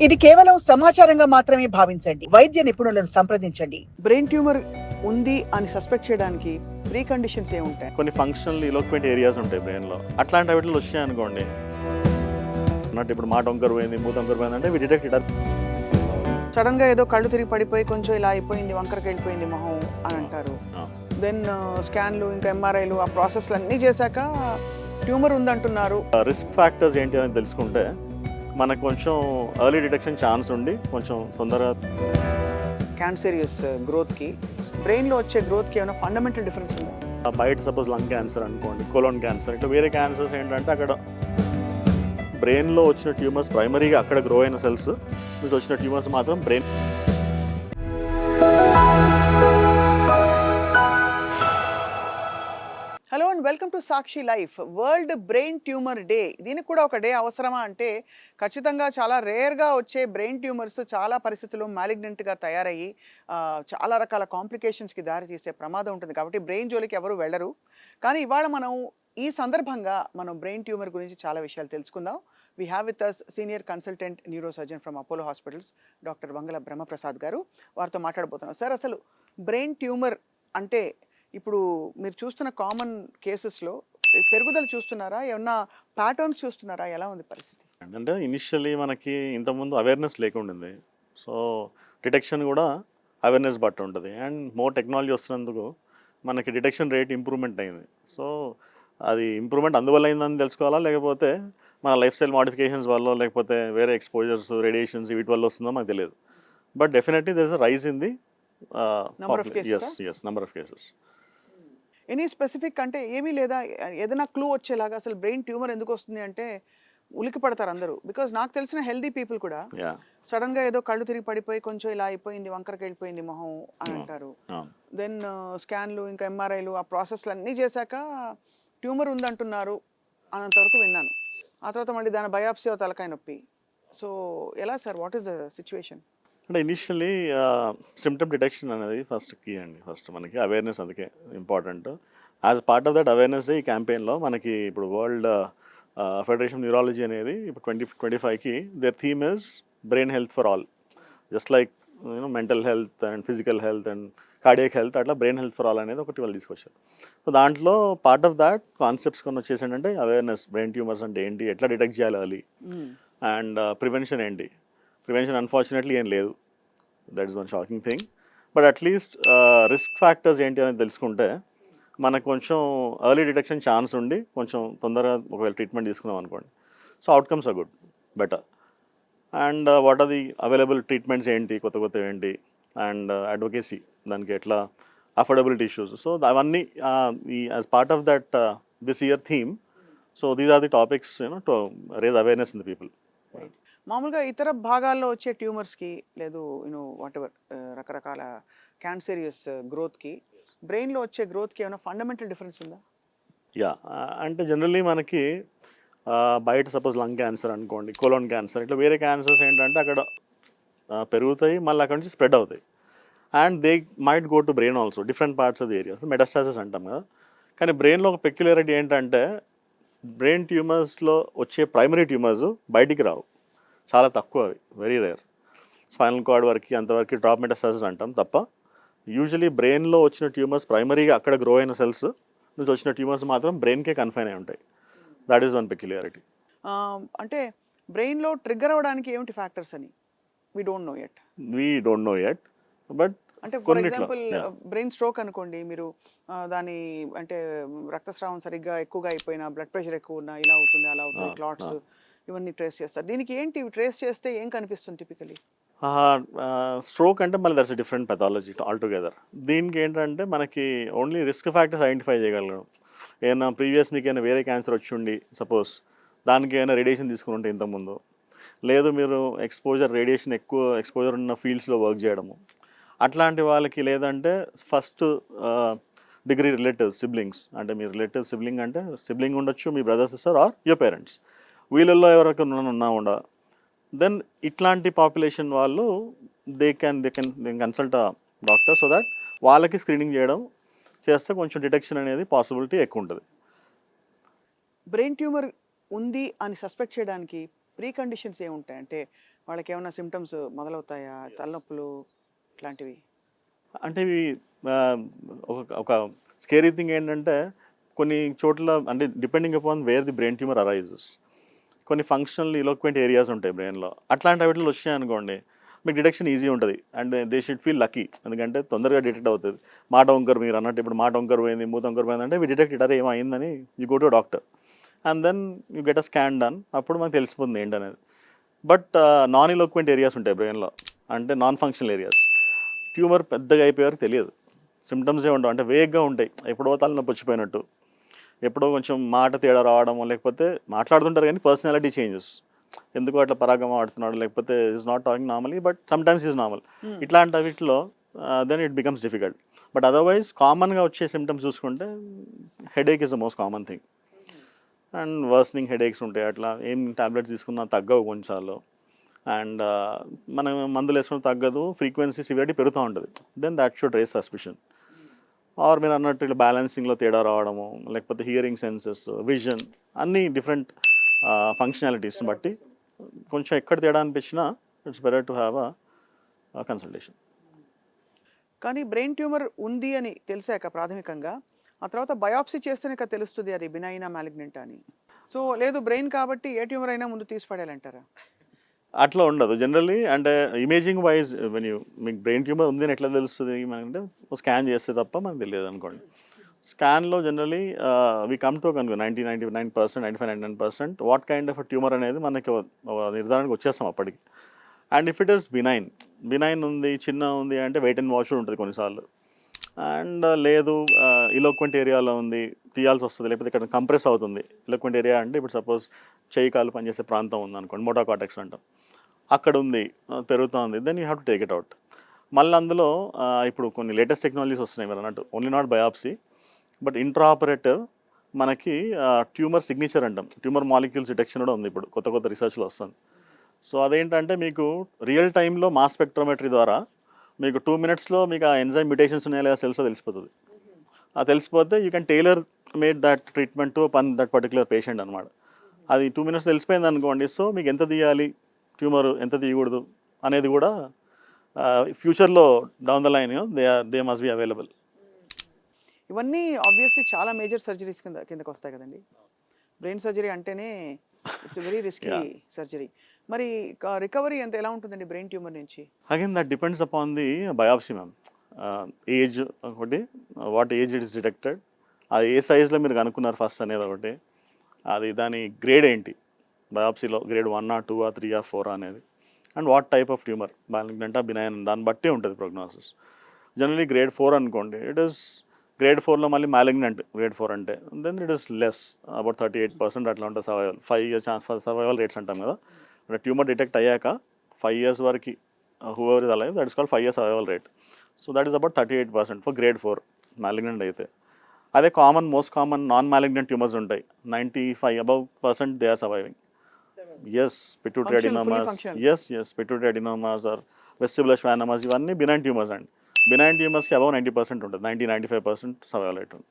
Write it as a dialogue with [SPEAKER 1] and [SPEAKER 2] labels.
[SPEAKER 1] ఇది కేవలం సమాచారంగా మాత్రమే భావించండి. వైద్య నిపుణులను సంప్రదించండి. బ్రెయిన్ ట్యూమర్ ఉంది అని సస్పెక్ట్ చేయడానికి ప్రీ కండిషన్స్ ఏముంటాయి?
[SPEAKER 2] కొన్ని ఫంక్షనల్ ఇలోక్వెంట్ ఏరియాస్ ఉంటాయి బ్రెయిన్లో. అట్లాంటి వాటిలో వచ్చాయి అనుకోండి, అన్నట్టు ఇప్పుడు మాట వంకర పోయింది, మూత వంకర పోయింది అంటే వి డిటెక్ట్ ఇట్.
[SPEAKER 1] సడన్ గా ఏదో కళ్ళు తిరిగి పడిపోయి కొంచెం ఇలా అయిపోయింది, వంకరకి వెళ్ళిపోయింది మొహం అని అంటారు. దెన్ స్కాన్లు ఇంకా ఎంఆర్ఐలు ఆ ప్రాసెస్లు అన్నీ చేశాక ట్యూమర్ ఉందంటున్నారు.
[SPEAKER 2] రిస్క్ ఫ్యాక్టర్స్ ఏంటి అని తెలుసుకుంటే మనకు కొంచెం ఎర్లీ డిటెక్షన్ ఛాన్స్ ఉండి కొంచెం తొందరగా
[SPEAKER 1] క్యాన్సరియస్ గ్రోత్కి బ్రెయిన్లో వచ్చే గ్రోత్కి ఏమైనా ఫండమెంటల్ డిఫరెన్స్ ఉందా?
[SPEAKER 2] బయట సపోజ్ లంగ్ క్యాన్సర్ అనుకోండి, కోలోన్ క్యాన్సర్, ఇట్లా వేరే క్యాన్సర్స్ ఏంటంటే అక్కడ బ్రెయిన్లో వచ్చిన ట్యూమర్స్ ప్రైమరీగా అక్కడ గ్రో అయిన సెల్స్, మీకు వచ్చిన ట్యూమర్స్ మాత్రం brain.
[SPEAKER 1] Hello and welcome to Sakshi life. World brain tumour day. దీనికి కూడా ఒక డే అవసరమా అంటే ఖచ్చితంగా చాలా రేర్గా వచ్చే బ్రెయిన్ ట్యూమర్స్ చాలా పరిస్థితుల్లో మ్యాలిగ్నెంట్గా తయారయ్యి చాలా రకాల కాంప్లికేషన్స్కి దారి తీసే ప్రమాదం ఉంటుంది. కాబట్టి బ్రెయిన్ జోలికి ఎవరు వెళ్ళరు. కానీ ఇవాళ మనం ఈ సందర్భంగా మనం బ్రెయిన్ ట్యూమర్ గురించి చాలా విషయాలు తెలుసుకుందాం. We have with us senior consultant neuro surgeon from Apollo hospitals doctor Vangala Brahmaprasad garu. వారితో మాట్లాడబోతున్నాం. సార్, అసలు బ్రెయిన్ ట్యూమర్ అంటే ఇప్పుడు మీరు చూస్తున్న కామన్ కేసెస్లో పెరుగుదల చూస్తున్నారా, ఏమన్నా ప్యాటర్న్స్ చూస్తున్నారా, ఎలా ఉంది పరిస్థితి?
[SPEAKER 2] అంటే ఇనిషియల్లీ మనకి ఇంతకుముందు అవేర్నెస్ లేకుండింది. సో డిటెక్షన్ కూడా అవేర్నెస్ బట్టి ఉంటుంది. అండ్ మోర్ టెక్నాలజీ వస్తున్నందుకు మనకి డిటెక్షన్ రేట్ ఇంప్రూవ్మెంట్ అయింది. సో అది ఇంప్రూవ్మెంట్ అందువల్ల అయిందని తెలుసుకోవాలా, లేకపోతే మన లైఫ్ స్టైల్ మోడిఫికేషన్స్ వల్ల, లేకపోతే వేరే ఎక్స్పోజర్స్, రేడియేషన్స్ వీటి వల్ల వస్తుందో మనకు తెలియదు. But definitely there is a rise in the number of cases.
[SPEAKER 1] Any specific అంటే ఏమీ లేదా, ఏదైనా క్లూ వచ్చేలాగా అసలు బ్రెయిన్ ట్యూమర్ ఎందుకు వస్తుంది అంటే ఉలికి పడతారు అందరూ. బికాజ్ నాకు తెలిసిన హెల్దీ పీపుల్ కూడా సడన్ గా ఏదో కళ్ళు తిరిగి పడిపోయి కొంచెం ఇలా అయిపోయింది, వంకరకి వెళ్ళిపోయింది మొహం అని అంటారు. దెన్ స్కాన్లు ఇంకా ఎంఆర్ఐలు ఆ ప్రాసెస్లు అన్నీ చేశాక ట్యూమర్ ఉందంటున్నారు అన్నంత వరకు విన్నాను. ఆ తర్వాత మళ్ళీ దాని బయాప్సీ తలకాయ నొప్పి. సో ఎలా sir, what is the situation?
[SPEAKER 2] అంటే ఇనిషియలీ సిమ్టమ్ డిటెక్షన్ అనేది ఫస్ట్ కీ అండి. ఫస్ట్ మనకి అవేర్నెస్ అందుకే important. As part of that awareness ఈ క్యాంపెయిన్లో మనకి ఇప్పుడు వరల్డ్ ఫెడరేషన్ న్యూరాలజీ అనేది ఇప్పుడు 2025కి their theme is brain health for all. Just like mental health and physical health and cardiac health, అట్లా బ్రెయిన్ హెల్త్ ఫర్ ఆల్ అనేది ఒకటి వాళ్ళు తీసుకొచ్చారు. సో దాంట్లో పార్ట్ ఆఫ్ దాట్ కాన్సెప్ట్స్ కొన్ని వచ్చేసి ఏంటంటే అవేర్నెస్, బ్రెయిన్ ట్యూమర్స్ అంటే ఏంటి, ఎట్లా డిటెక్ట్ చేయాలి అర్లీ, అండ్ ప్రివెన్షన్ ఏంటి. ప్రివెన్షన్ అన్ఫార్చునేట్లీ ఏం లేదు, that is one shocking thing. But at least risk factors ఏంటి అనేది తెలుసుకుంటే మనకు కొంచెం ఎర్లీ డిటెక్షన్ ఛాన్స్ ఉండి కొంచెం తొందరగా ఒకవేళ ట్రీట్మెంట్ తీసుకున్నాం అనుకోండి, so outcomes are good, better. And what are the available treatments ఏంటి, కొత్త ఏంటి, అండ్ అడ్వకేసీ దానికి ఎట్లా, అఫోర్డబిలిటీ ఇష్యూస్. సో అవన్నీ as part of that this year theme. So these are the topics to raise awareness in the people.
[SPEAKER 1] మామూలుగా ఇతర భాగాల్లో వచ్చే ట్యూమర్స్కి లేదు వాట్ ఎవర్ రకరకాల క్యాన్సరియస్ గ్రోత్కి బ్రెయిన్లో వచ్చే గ్రోత్కి ఏమైనా ఫండమెంటల్ డిఫరెన్స్ ఉందా?
[SPEAKER 2] అంటే జనరల్లీ మనకి బయట సపోజ్ లంగ్ క్యాన్సర్ అనుకోండి, కోలోన్ క్యాన్సర్, ఇట్లా వేరే క్యాన్సర్స్ ఏంటంటే అక్కడ పెరుగుతాయి, మళ్ళీ అక్కడ నుంచి స్ప్రెడ్ అవుతాయి. And they might go to brain also, different parts of the areas, metastasis అంటాం కదా. కానీ బ్రెయిన్లో ఒక పెక్యులారిటీ ఏంటంటే బ్రెయిన్ ట్యూమర్స్లో వచ్చే ప్రైమరీ ట్యూమర్స్ బయటికి రావు, చాలా తక్కువ, అవి వెరీ రేర్. స్పైనల్ కార్డ్ వరకు అంతవరకు డ్రాప్ మెటాస్టాసిస్ అంటాం తప్ప, యూజువలీ బ్రెయిన్లో వచ్చిన ట్యూమర్స్ ప్రైమరీగా అక్కడ గ్రో అయిన సెల్స్ నుంచి వచ్చిన ట్యూమర్స్ మాత్రం బ్రెయిన్కే కన్ఫైన్ అయి ఉంటాయి. That is one peculiarity.
[SPEAKER 1] అంటే బ్రెయిన్లో ట్రిగ్గర్ అవ్వడానికి ఏమిటి ఫ్యాక్టర్స్ అని we don't know yet. But అంటే ఫర్ ఎగ్జాంపుల్ బ్రెయిన్ స్ట్రోక్ అనుకోండి, మీరు దాని అంటే రక్తస్రావం సరిగ్గా ఎక్కువగా అయిపోయినా, బ్లడ్ ప్రెషర్ ఎక్కువ ఉన్నా ఇలా అవుతుంది, అలా అవుతుంది, క్లాట్స్ ఇవన్నీ ట్రేస్ చేస్తారు. దీనికి ఏంటి ట్రేస్ చేస్తే ఏం కనిపిస్తుంది టిపికలీ?
[SPEAKER 2] స్ట్రోక్ అంటే మళ్ళీ దట్స్ డిఫరెంట్ పెథాలజీ ఆల్టుగెదర్. దీనికి ఏంటంటే మనకి ఓన్లీ రిస్క్ ఫ్యాక్టర్స్ ఐడెంటిఫై చేయగలరు. ఏమైనా ప్రీవియస్ మీకు ఏమైనా వేరే క్యాన్సర్ వచ్చి ఉండి సపోజ్ దానికి ఏమైనా రేడియేషన్ తీసుకుని ఉంటే ఇంతకుముందు, లేదు మీరు రేడియేషన్ ఎక్కువ ఎక్స్పోజర్ ఉన్న ఫీల్డ్స్లో వర్క్ చేయడము, అట్లాంటి వాళ్ళకి, లేదంటే ఫస్ట్ డిగ్రీ రిలేటివ్ సిబ్లింగ్స్, అంటే మీ రిలేటివ్ సిబ్లింగ్ అంటే సిబ్లింగ్ ఉండొచ్చు, మీ brother sister or your parents, వీళ్ళల్లో ఎవరికైనా ఉన్నా దెన్ ఇట్లాంటి పాపులేషన్ వాళ్ళు they can consult doctor so that వాళ్ళకి స్క్రీనింగ్ చేయడం చేస్తే కొంచెం డిటెక్షన్ అనేది పాసిబిలిటీ ఎక్కువ ఉంటుంది.
[SPEAKER 1] బ్రెయిన్ ట్యూమర్ ఉంది అని సస్పెక్ట్ చేయడానికి ప్రీ కండిషన్స్ ఏముంటాయి? అంటే వాళ్ళకేమన్నా సిమ్టమ్స్ మొదలవుతాయా? తలనొప్పులు ఇట్లాంటివి?
[SPEAKER 2] అంటే ఇవి ఆహ్, ఒక స్కేరీ థింగ్ ఏంటంటే కొన్ని చోట్ల అంటే depending upon wear the brain tumour arises. కొన్ని ఫంక్షనల్ ఇలోక్వెంట్ ఏరియాస్ ఉంటాయి బ్రెయిన్‌లో. అట్లాంటి వాటిలో వచ్చాయనుకోండి, మీకు డిటెక్షన్ ఈజీ ఉంటది. And they should feel lucky. ఎందుకంటే తొందరగా డిటెక్ట్ అవుతది. మాట వంకర మీరన్నట్టు ఇప్పుడు మాట వంకర పోయింది, మూతి వంకర పోయిందంటే వి డిటెక్ట్ ఇట్. అరే! ఏమో అయిందని you go to doctor. And then you get a scan done. అప్పుడు మనకు తెలిసిపోతుంది ఏంటనేది. బట్ నాన్ ఇలోక్వెంట్ ఏరియాస్ ఉంటాయి బ్రెయిన్‌లో. అంటే నాన్ ఫంక్షనల్ ఏరియాస్. ట్యూమర్ పెద్దగా అయిపోయే వరకు తెలియదు. సింప్టమ్సే ఉండవు. అంటే వేగ్‌గా ఉంటాయి. ఎప్పుడో తలనొప్పి వచ్చిపోయినట్టు. ఎప్పుడో కొంచెం మాట తేడా రావడమో, లేకపోతే మాట్లాడుతుంటారు కానీ పర్సనాలిటీ చేంజెస్. ఎందుకో అట్లా పరాగం ఆడుతున్నాడు, లేకపోతే is not talking normally but sometimes is normal.
[SPEAKER 1] Hmm.
[SPEAKER 2] ఇట్లాంటి వీటిలో then it becomes difficult. But otherwise కామన్‌గా వచ్చే సింప్టమ్స్ చూసుకుంటే headache is the most common thing. And worsening headaches ఉంటాయి. అట్లా ఏం టాబ్లెట్స్ తీసుకున్నా తగ్గవు కొన్నిసార్లు. అండ్ మనం మందులు వేసుకున్న తగ్గదు. ఫ్రీక్వెన్సీ, సివియారిటీ పెరుగుతా ఉంటది. Then that should raise suspicion. Or మీరు అన్నట్టు ఇట్లా బ్యాలెన్సింగ్‌లో తేడా రావడము, లేకపోతే హియరింగ్ సెన్సెస్, విజన్ అన్నీ డిఫరెంట్ ఫంక్షనాలిటీస్‌ని బట్టి కొంచెం ఎక్కడ తేడా అనిపించినా it's better to have consultation.
[SPEAKER 1] కానీ బ్రెయిన్ ట్యూమర్ ఉంది అని తెలిసాక ప్రాథమికంగా, ఆ తర్వాత బయాప్సీ చేస్తేనే కదా తెలుస్తది అది బినైనా, మాలిగ్నెంటా అని. సో, లేదు బ్రెయిన్ కాబట్టి ఏ ట్యూమర్ అయినా ముందు తీసి పడేయాలంటారా?
[SPEAKER 2] అట్లా ఉండదు. జనరల్లీ అంటే ఇమేజింగ్ వైస్ వెన్ యూ మీకు బ్రెయిన్ ట్యూమర్ ఉంది అని ఎట్లా తెలుస్తది అంటే స్కాన్ చేస్తే తప్ప మనకు తెలియదనుకోండి. స్కాన్‌లో generally we come to 99% 95% what kind of tumour అనేది మనకి నిర్ధారణకు వచ్చేస్తాం అప్పటికి. And if it is benign, benign ఉంది, చిన్నగా ఉంది అంటే వెయిట్ అండ్ వాష్ ఉంటుంది కొన్నిసార్లు. అండ్ లేదు ఇలోక్వెంట్ ఏరియాలో ఉంది, తీయాల్సి వస్తది. లేకపోతే ఇక్కడ కంప్రెస్ అవుతుంది. ఇలోక్వెంట్ ఏరియా అంటే ఇప్పుడు సపోజ్ చెయ్యి, కాళ్ళు పనిచేసే ప్రాంతం ఉందనుకోండి. మోటో కార్టెక్స్ అంటాం. అక్కడుంది. పెరుగుతా ఉంది. Then you have to take it out. మళ్ళీ అందులో ఇప్పుడు కొన్ని లేటెస్ట్ టెక్నాలజీస్ వస్తున్నాయి మీరన్నట్టు. Only not biopsy but intra operative మనకి ట్యూమర్ సిగ్నేచర్ అంటాం. ట్యూమర్ మాలిక్యూల్స్ డిటెక్షన్ కూడా ఉంది ఇప్పుడు. కొత్త కొత్త రిసర్చ్‌లో వస్తుంది. సో అదేంటంటే మీకు రియల్ టైమ్‌లో మాస్ స్పెక్ట్రోమెట్రీ ద్వారా మీకు 2 మినిట్స్‌లో మీకు ఆ ఎంజైమ్ మ్యుటేషన్స్ ఉన్నాయా లేదా సెల్స్‌లో తెలిసిపోతది. అది తెలిసిపోతే you can tailor made that treatment to that particular patient అనమాట. అది 2 మినిట్స్ తెలిసిపోయిందనుకోండి. సో మీకు ఎంత తీయాలి ట్యూమర్, ఎంత తీయకూడదు అనేది కూడా ఫ్యూచర్‌లో down the line they must be available.
[SPEAKER 1] ఇవన్నీ ఆబ్వియస్‌లీ చాలా మేజర్ సర్జరీస్ కిందకొస్తాయి కదండీ! బ్రెయిన్ సర్జరీ అంటేనే it's very risky
[SPEAKER 2] yeah!
[SPEAKER 1] Surgery. మరి రికవరీ ఎలా ఉంటుందండి బ్రెయిన్ ట్యూమర్ నుంచి?
[SPEAKER 2] Again that depends upon the biopsy ma'am. Age ఒకటి, what age it is detected, అది ఏ సైజ్‌లో మీరు కనుక్కున్నారు ఫస్ట్ అనేది ఒకటి. అది దాని గ్రేడ్ ఏంటి? బయాప్సీలో గ్రేడ్ 1 2 3 4 అనేది. And what type of tumour మాలిగ్నెంటా, బినైన్ దాన్ని బట్టి ఉంటుంది ప్రోగ్నోసిస్. జనరల్లీ గ్రేడ్ 4 అనుకోండి. ఇట్ ఈస్ గ్రేడ్ 4లో మళ్ళీ మాలిగ్నెంట్ గ్రేడ్ 4 అంటే. Then it is less about 38% అట్లా ఉంటుంది survival. 5 years chance for survival rates అంటాం కదా! అంటే ట్యూమర్ డిటెక్ట్ అయ్యాక 5 ఇయర్స్ వరకి whoever is alive that is called 5 years survival rate. So that is about 38% for grade 4 malignant అయితే. అదే most common non malignant tumours ఉంటాయి. 95 above percent they are surviving. Yes, pituitary
[SPEAKER 1] fully
[SPEAKER 2] adenomas,
[SPEAKER 1] functional.
[SPEAKER 2] Pituitary adenomas are vestibular శ్వానోమాస్ ఇవన్నీ benign tumours అండి. Benign ట్యూమర్స్‌కి above 90% ఉంటుంది. 95% survival rate ఉంటుంది.